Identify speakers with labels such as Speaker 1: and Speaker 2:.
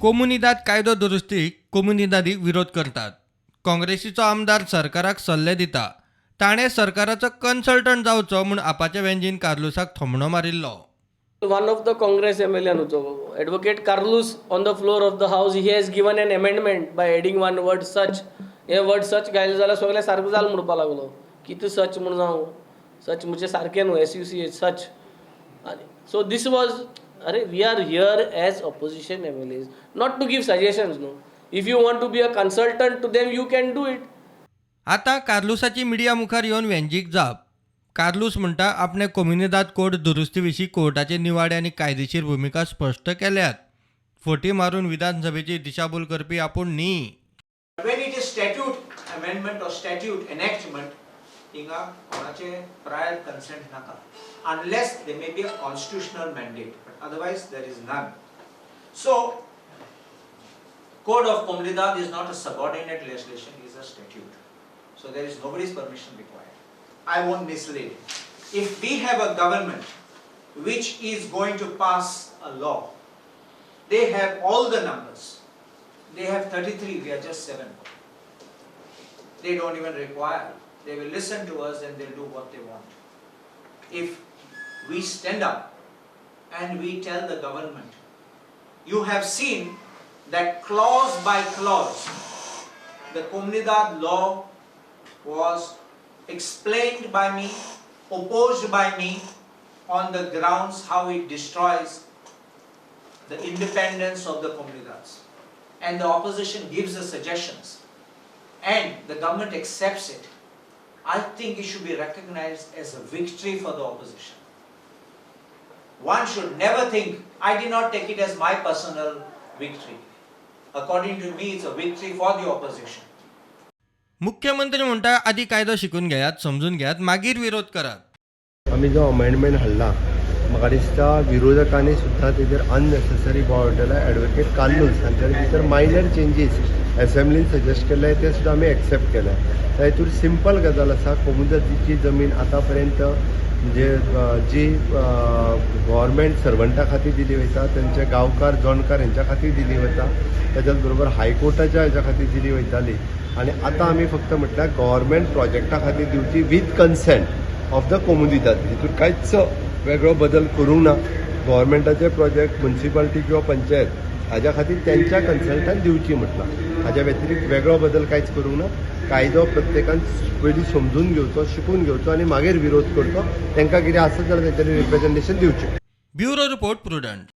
Speaker 1: कोमुनिदाद कायदो दुरुस्तीक कोमुनिदादी विरोध करतात. काँग्रेसीचो आमदार सरकाराक सल्ले दिता. ताणें सरकाराचो कन्सल्टंट जावचो म्हूण आपाच्या वेंजीन कार्लोसाक थोमणो मारिल्लो.
Speaker 2: One of the Congress MLA, Advocate Carlos, on the floor of the House, he has given an amendment by adding one word such. हे word such घायले जाल्यार सगळें सारकें जालें म्हणपाक लागलो. कितें सच म्हूण जावं, सच म्हणजे सारकें न्हू, SUCH such. So this was, we are here as opposition MLAs, not to give suggestions, no. If you want to be a consultant to them, you can do it.
Speaker 1: आता कार्लोसाची मिडिया मुखार येवन वेंजीक जाप. कार्लोस म्हणटा आपणे comunidade code दुरुस्ती विशीं कोर्टाचे निवाडे आनी कायदेशीर भुमिका स्पश्ट केल्यात. फोटी मारून विधानसभेची दिशाभूल करपी आपूण न्ही.
Speaker 3: When it is statute amendment or statute enactment, hinga konache prior consent naka, unless there may be a constitutional mandate, but otherwise there is none. So, Code of Communidade is not a subordinate legislation, it is a statute. So there is nobody's permission required. I won't mislead. If we have a government which is going to pass a law, they have all the numbers. They have 33, we are just 7. They don't even require. They will listen to us and they'll do what they want. If we stand up and we tell the government, you have seen that clause by clause, the Communidade law was explained by me, opposed by me on the grounds how it destroys the independence of the Comunidades. And the opposition gives the suggestions and the government accepts it. I think it should be recognized as a victory for the opposition. One should never think, I did not take it as my personal victory. According to me, it's a victory for the opposition.
Speaker 1: मुख्यमंत्री म्हणटा आधी कायदो शिकून घेयात, समजून घेयात, मागीर विरोध करात.
Speaker 4: आम्ही जो अमेंडमेंट हाडला म्हाका दिसता विरोधकांनी सुद्दां तेजेर अननेसेसरी बोवाळ ॲडवोकेट कार्लोस हांचे भितर मायनर चेंजीस असेंब्लीन सजेस्ट केले ते सुद्दां आमी एक्सेप्ट केले. तातूंत सिंपल गजाल आसा, कोमुनिदादीची जमीन आतां पर्यंत म्हणजे जी गव्हर्मेंट सर्वंटा खातीर दिली वयता, तेंचे गांवकार जोणकार हेंच्या खातीर दिली वता, त्याच्याच बरोबर हायकोर्टाच्या हेच्या खातीर दिली वयताली. आनी आतां आमी फक्त म्हटल्यार गव्हर्मेंट प्रोजेक्टा खातीर दिवची विथ कन्सेंट ऑफ द कोमुनिदाद. हितून कांयच वेगळो बदल करूंक ना. गव्हर्मेंटाचे प्रोजेक्ट म्युन्सिपालिटी किंवा पंचायत हाज्या खातीर त्यांच्या कन्सल्टान दिवची म्हटलां. हाज्या व्यतिरिक्त वेगळो बदल कांयच करूंक ना. कायदो प्रत्येकान पयलीं समजून घेवचो, शिकून घेवचो आनी मागीर विरोध करचो. तांकां कितें आसत जाल्यार तेंच्यांनी रिप्रेझेंटेशन दिवचें.
Speaker 1: Bureau report prudent.